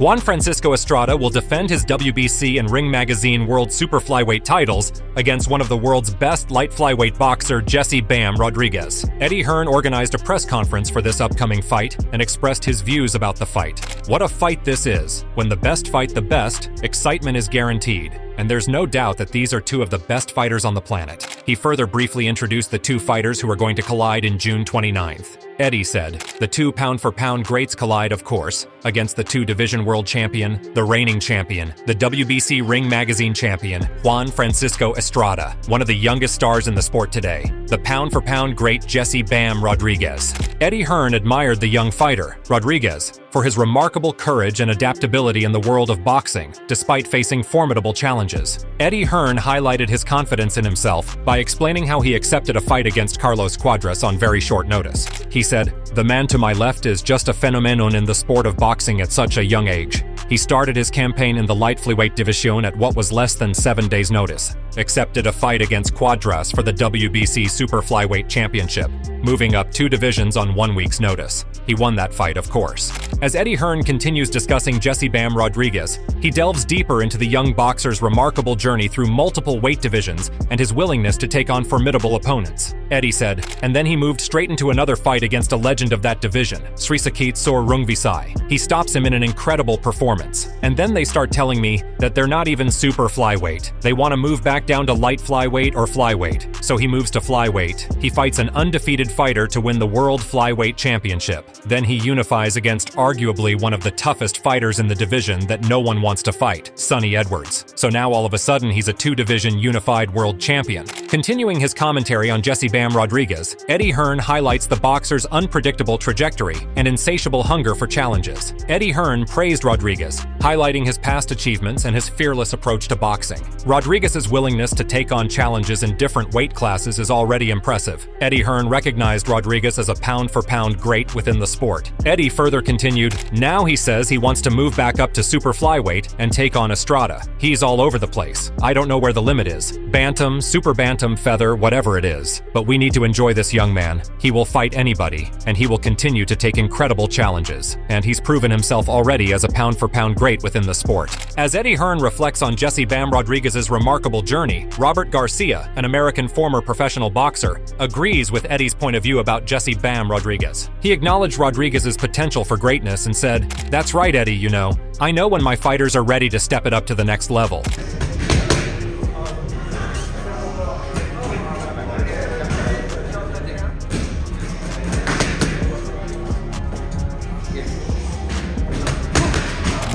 Juan Francisco Estrada will defend his WBC and Ring Magazine World Super-Flyweight titles against one of the world's best light flyweight boxer, Jesse "Bam" Rodriguez. Eddie Hearn organized a press conference for this upcoming fight and expressed his views about the fight. What a fight this is. When the best fight the best, excitement is guaranteed. And there's no doubt that these are two of the best fighters on the planet. He further briefly introduced the two fighters who are going to collide in June 29th. Eddie said, "The two pound-for-pound greats collide, of course, against the two-division world champion, the reigning champion, the WBC Ring Magazine champion, Juan Francisco Estrada, one of the youngest stars in the sport today, the pound-for-pound great Jesse "Bam" Rodriguez." Eddie Hearn admired the young fighter, Rodriguez, for his remarkable courage and adaptability in the world of boxing, despite facing formidable challenges. Eddie Hearn highlighted his confidence in himself by explaining how he accepted a fight against Carlos Cuadras on very short notice. He said, "The man to my left is just a phenomenon in the sport of boxing at such a young age. He started his campaign in the light flyweight division at what was less than 7 days' notice, accepted a fight against Cuadras for the WBC super-flyweight championship, moving up 2 divisions on 1 week's notice. He won that fight, of course." As Eddie Hearn continues discussing Jesse "Bam" Rodriguez, he delves deeper into the young boxer's remarkable journey through multiple weight divisions and his willingness to take on formidable opponents. Eddie said, and then he moved straight into another fight against a legend of that division, Srisakit Sorungvisai. He stops him in an incredible performance. And then they start telling me that they're not even super flyweight. They want to move back down to light flyweight or flyweight. So he moves to flyweight. He fights an undefeated fighter to win the World Flyweight Championship. Then he unifies against arguably one of the toughest fighters in the division that no one wants to fight, Sonny Edwards. So now all of a sudden he's a 2-division unified world champion. Continuing his commentary on Jesse "Bam" Rodriguez, Eddie Hearn highlights the boxer's unpredictable trajectory and insatiable hunger for challenges. Eddie Hearn praised Rodriguez, highlighting his past achievements and his fearless approach to boxing. Rodriguez's willingness to take on challenges in different weight classes is already impressive. Eddie Hearn recognized Rodriguez as a pound-for-pound great within the sport. Eddie further continued, "Now he says he wants to move back up to super flyweight and take on Estrada. He's all over the place. I don't know where the limit is. Bantam, super bantam, feather, whatever it is. But we need to enjoy this young man. He will fight anybody, and he will continue to take incredible challenges. And he's proven himself already as a pound-for-pound great within the sport." As Eddie Hearn reflects on Jesse "Bam" Rodriguez's remarkable journey, Robert Garcia, an American former professional boxer, agrees with Eddie's point of view about Jesse "Bam" Rodriguez. He acknowledged Rodriguez's potential for greatness and said, "That's right, Eddie, you know. I know when my fighters are ready to step it up to the next level."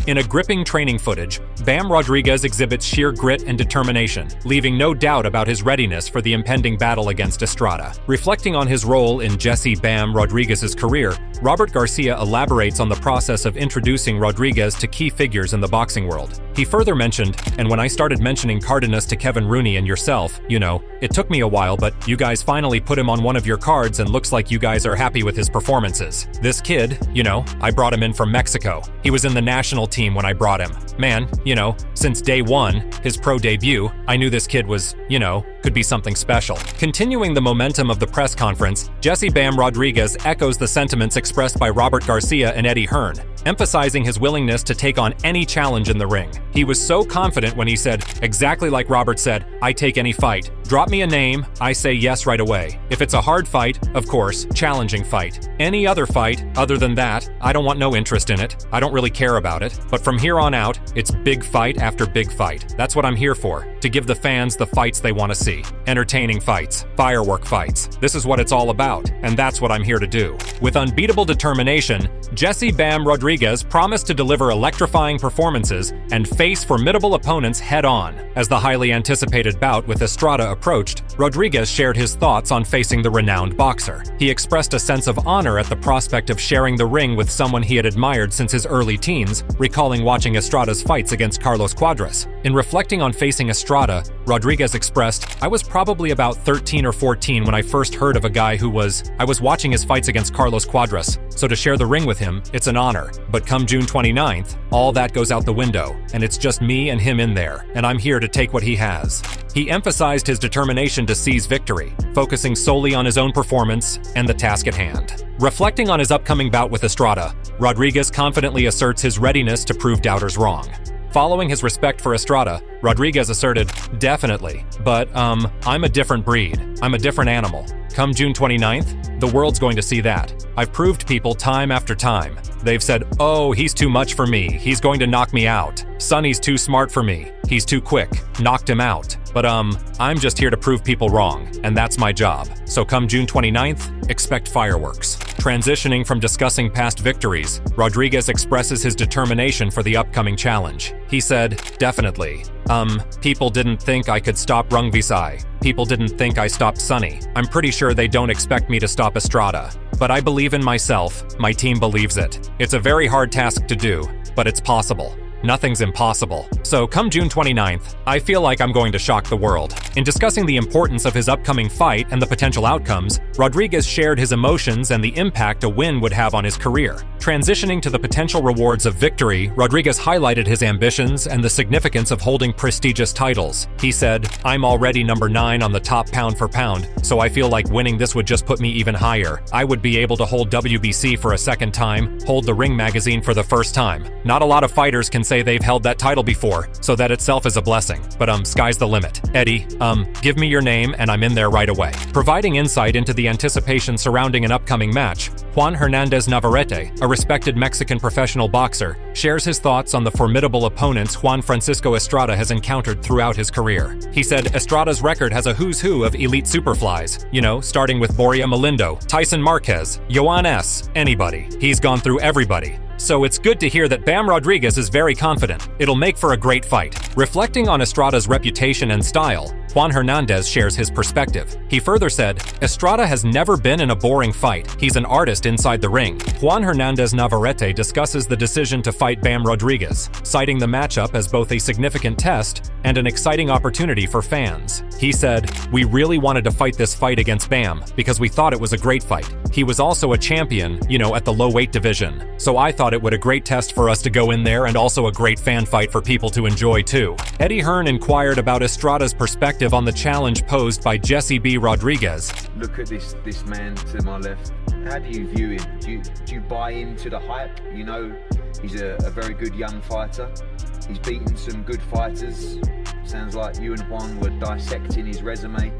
In a gripping training footage, Bam Rodriguez exhibits sheer grit and determination, leaving no doubt about his readiness for the impending battle against Estrada. Reflecting on his role in Jesse "Bam" Rodriguez's career, Robert Garcia elaborates on the process of introducing Rodriguez to key figures in the boxing world. He further mentioned, "And when I started mentioning Cardenas to Kevin Rooney and yourself, you know, it took me a while, but you guys finally put him on one of your cards and looks like you guys are happy with his performances. This kid, you know, I brought him in from Mexico. He was in the national team when I brought him. Man, you know, since day one, his pro debut, I knew this kid was, you know, could be something special." Continuing the momentum of the press conference, Jesse "Bam" Rodriguez echoes the sentiments expressed by Robert Garcia and Eddie Hearn, emphasizing his willingness to take on any challenge in the ring. He was so confident when he said, exactly like Robert said, "I take any fight. Drop me a name, I say yes right away. If it's a hard fight, of course, challenging fight. Any other fight, other than that, I don't want no interest in it. I don't really care about it. But from here on out, it's big fight after big fight. That's what I'm here for, to give the fans the fights they want to see. Entertaining fights, firework fights. This is what it's all about, and that's what I'm here to do." With unbeatable determination, Jesse "Bam" Rodriguez promised to deliver electrifying performances and face formidable opponents head-on. As the highly anticipated bout with Estrada approached, Rodriguez shared his thoughts on facing the renowned boxer. He expressed a sense of honor at the prospect of sharing the ring with someone he had admired since his early teens, recalling watching Estrada's fights against Carlos Cuadras. In reflecting on facing Estrada, Rodriguez expressed, "I was probably about 13 or 14 when I first heard of a guy I was watching his fights against Carlos Cuadras, so to share the ring with him, it's an honor. But come June 29th, all that goes out the window, and it's just me and him in there, and I'm here to take what he has." He emphasized his determination to seize victory, focusing solely on his own performance and the task at hand. Reflecting on his upcoming bout with Estrada, Rodriguez confidently asserts his readiness to prove doubters wrong. Following his respect for Estrada, Rodriguez asserted, "Definitely, but I'm a different breed. I'm a different animal. Come June 29th, the world's going to see that. I've proved people time after time. They've said, oh, he's too much for me. He's going to knock me out. Sonny's too smart for me. He's too quick. Knocked him out. But I'm just here to prove people wrong, and that's my job. So come June 29th, expect fireworks." Transitioning from discussing past victories, Rodriguez expresses his determination for the upcoming challenge. He said, "Definitely. People didn't think I could stop Rungvisai. People didn't think I stopped Sonny. I'm pretty sure they don't expect me to stop Estrada. But I believe in myself. My team believes it. It's a very hard task to do, but it's possible. Nothing's impossible. So come June 29th, I feel like I'm going to shock the world." In discussing the importance of his upcoming fight and the potential outcomes, Rodriguez shared his emotions and the impact a win would have on his career. Transitioning to the potential rewards of victory, Rodriguez highlighted his ambitions and the significance of holding prestigious titles. He said, "I'm already number 9 on the top pound for pound, so I feel like winning this would just put me even higher. I would be able to hold WBC for a second time, hold the Ring magazine for the first time. Not a lot of fighters can say they've held that title before, so that itself is a blessing. But sky's the limit. Eddie, give me your name and I'm in there right away." Providing insight into the anticipation surrounding an upcoming match, Juan Hernandez Navarrete, a respected Mexican professional boxer, shares his thoughts on the formidable opponents Juan Francisco Estrada has encountered throughout his career. He said Estrada's record has a who's who of elite superflies, starting with Boria Malindo, Tyson Marquez, Yoan S., anybody. He's gone through everybody. So it's good to hear that Bam Rodriguez is very confident. It'll make for a great fight. Reflecting on Estrada's reputation and style, Juan Hernandez shares his perspective. He further said, "Estrada has never been in a boring fight. He's an artist inside the ring." Juan Hernandez Navarrete discusses the decision to fight Bam Rodriguez, citing the matchup as both a significant test and an exciting opportunity for fans. He said, "We really wanted to fight this fight against Bam because we thought it was a great fight. He was also a champion, at the low weight division. So I thought it would a great test for us to go in there and also a great fan fight for people to enjoy too." Eddie Hearn inquired about Estrada's perspective on the challenge posed by Jesse B. Rodriguez. "Look at this man to my left. How do you view him? Do you buy into the hype? He's a very good young fighter. He's beaten some good fighters. Sounds like you and Juan were dissecting his resume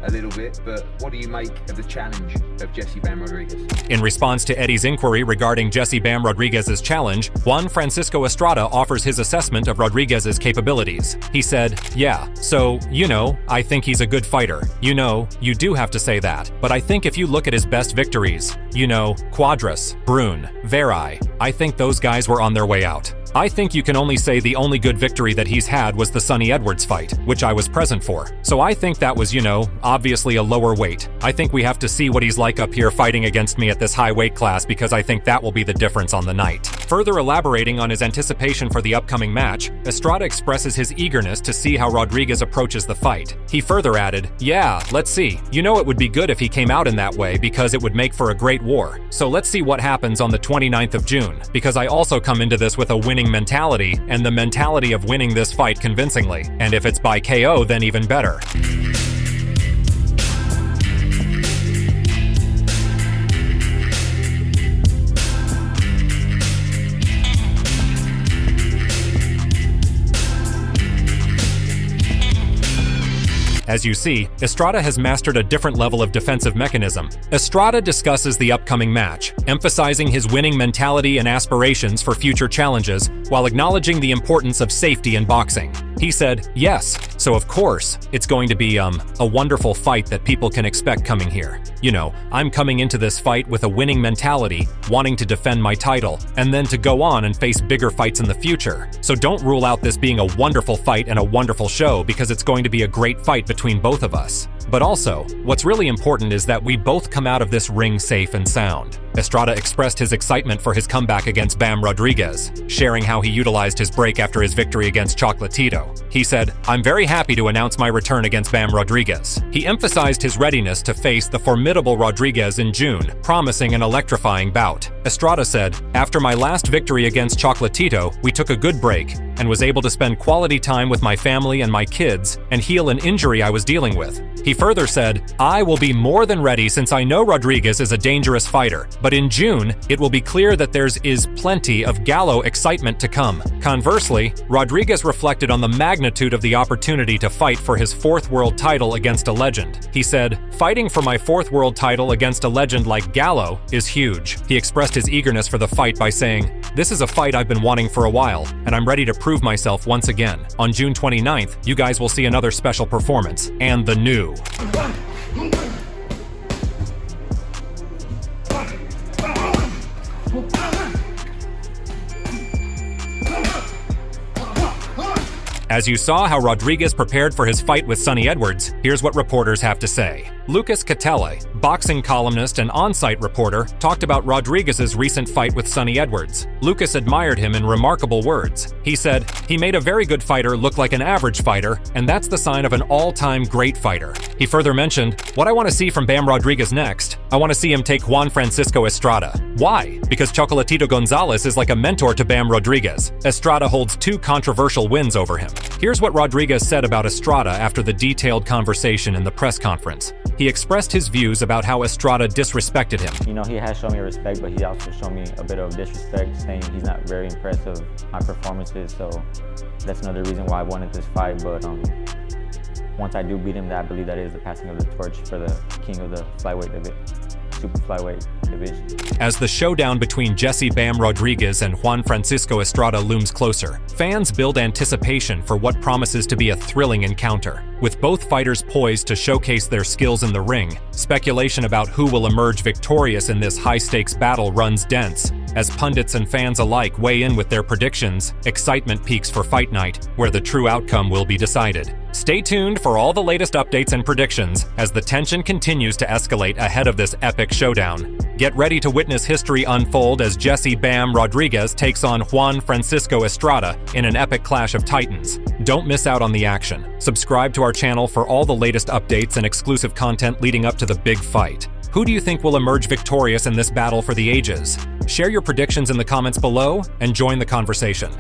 a little bit, but what do you make of the challenge of Jesse Bam Rodriguez?" In response to Eddie's inquiry regarding Jesse Bam Rodriguez's challenge, Juan Francisco Estrada offers his assessment of Rodriguez's capabilities. He said, "Yeah, so, I think he's a good fighter. You do have to say that. But I think if you look at his best victories, Quadras, Brune, Verai, I think those guys were on their way out. I think you can only say the only good victory that he's had was the Sonny Edwards fight, which I was present for. So I think that was, obviously a lower weight. I think we have to see what he's like up here fighting against me at this high weight class because I think that will be the difference on the night." Further elaborating on his anticipation for the upcoming match, Estrada expresses his eagerness to see how Rodriguez approaches the fight. He further added, "Yeah, let's see. It would be good if he came out in that way because it would make for a great war. So let's see what happens on the 29th of June, because I also come into this with a winning mentality and the mentality of winning this fight convincingly. And if it's by KO, then even better." As you see, Estrada has mastered a different level of defensive mechanism. Estrada discusses the upcoming match, emphasizing his winning mentality and aspirations for future challenges while acknowledging the importance of safety in boxing. He said, "Yes, so of course, it's going to be a wonderful fight that people can expect coming here. I'm coming into this fight with a winning mentality, wanting to defend my title, and then to go on and face bigger fights in the future. So don't rule out this being a wonderful fight and a wonderful show because it's going to be a great fight between both of us. But also, what's really important is that we both come out of this ring safe and sound." Estrada expressed his excitement for his comeback against Bam Rodriguez, sharing how he utilized his break after his victory against Chocolatito. He said, "I'm very happy to announce my return against Bam Rodriguez." He emphasized his readiness to face the formidable Rodriguez in June, promising an electrifying bout. Estrada said, "After my last victory against Chocolatito, we took a good break and was able to spend quality time with my family and my kids and heal an injury I was dealing with." He further said, "I will be more than ready since I know Rodriguez is a dangerous fighter, but in June, it will be clear that there's plenty of Gallo excitement to come." Conversely, Rodriguez reflected on the magnitude of the opportunity to fight for his fourth world title against a legend. He said, "Fighting for my fourth world title against a legend like Gallo is huge." He expressed his eagerness for the fight by saying, "This is a fight I've been wanting for a while, and I'm ready to prove myself once again. On June 29th, you guys will see another special performance, and the new." As you saw how Rodriguez prepared for his fight with Sonny Edwards, here's what reporters have to say. Lucas Catele, boxing columnist and on-site reporter, talked about Rodriguez's recent fight with Sonny Edwards. Lucas admired him in remarkable words. He said, "He made a very good fighter look like an average fighter, and that's the sign of an all-time great fighter." He further mentioned, "What I want to see from Bam Rodriguez next, I want to see him take Juan Francisco Estrada." Why? Because Chocolatito Gonzalez is like a mentor to Bam Rodriguez. Estrada holds 2 controversial wins over him. Here's what Rodriguez said about Estrada after the detailed conversation in the press conference. He expressed his views about how Estrada disrespected him. You know, he has shown me respect, but he also showed me a bit of disrespect, saying he's not very impressed of my performances, so that's another reason why I wanted this fight. But once I do beat him, I believe that is the passing of the torch for the king of the super flyweight division. As the showdown between Jesse "Bam" Rodriguez and Juan Francisco Estrada looms closer, fans build anticipation for what promises to be a thrilling encounter. With both fighters poised to showcase their skills in the ring, speculation about who will emerge victorious in this high-stakes battle runs dense. As pundits and fans alike weigh in with their predictions, excitement peaks for Fight Night, where the true outcome will be decided. Stay tuned for all the latest updates and predictions as the tension continues to escalate ahead of this epic showdown. Get ready to witness history unfold as Jesse "Bam" Rodriguez takes on Juan Francisco Estrada in an epic clash of titans. Don't miss out on the action. Subscribe to our channel for all the latest updates and exclusive content leading up to the big fight. Who do you think will emerge victorious in this battle for the ages? Share your predictions in the comments below and join the conversation.